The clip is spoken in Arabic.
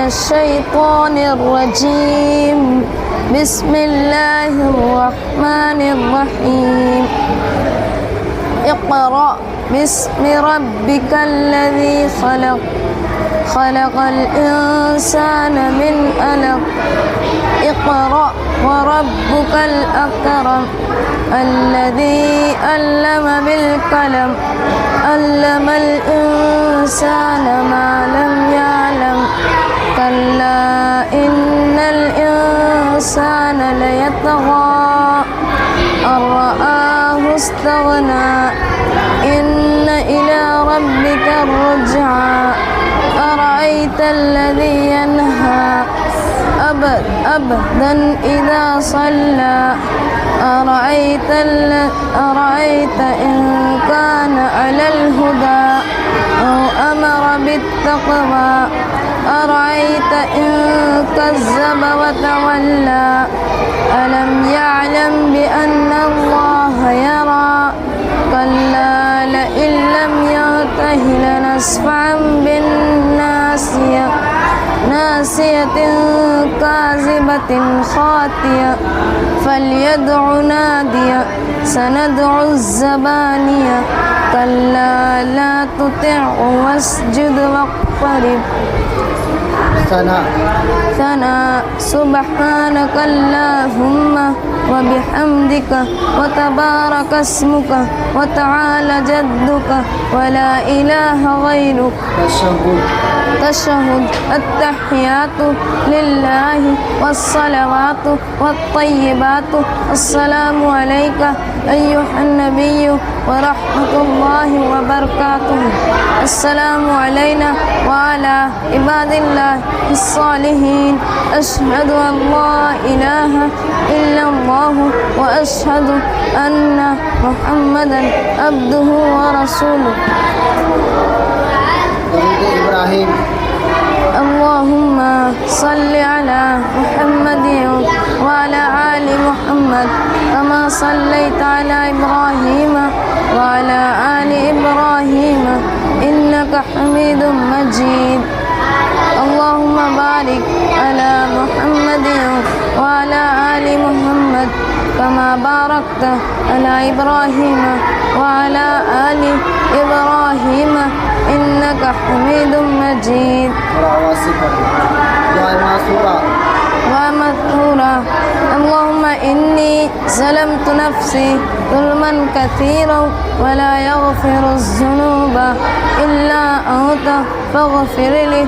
الشيطان الرجيم. بسم الله الرحمن الرحيم. اقرأ باسم ربك الذي خلق، خلق الإنسان من علق. اقرأ وربك الأكرم الذي علم بالقلم، علم الإنسان ما لم يعلم. كلا إن الإنسان ليطغى أن رآه استغنى. إن إلى ربك الرجعى. أرأيت الذي ينهى أبدا إذا صلى. أرأيت إن كان على الهدى أو أمر بالتقوى. أرأيت إن كذب وتولى. ألم يعلم بأن الله يرى. كلا لئن لم ينته لنسفعا بالناصية، ناصية كاذبة خاطية. فليدع نادية. سندع الزبانية. كلا لا تطعه واسجد واقترب. ثنا. سبحانك اللهم وبحمدك وتبارك اسمك وتعالى جدك ولا إله غيرك. تشهد. التحيات لله والصلوات والطيبات. السلام عليك أيها النبي ورحمة الله وبركاته. السلام علينا وعلى عباد الله الصالحين. أشهد أن لا إله إلا الله وأشهد أن محمدا عبده ورسوله. إبراهيم. اللهم صل على محمد وعلى آل محمد كما صليت على إبراهيم وعلى آل إبراهيم إنك حميد مجيد. اللهم بارك على محمد وعلى آل محمد كما باركت على إبراهيم وعلى آل إبراهيم إنك حميد مجيد. ومذكورا. اللهم إني ظلمت نفسي ظلما كثيرا ولا يغفر الذنوب إلا أنت فاغفر لي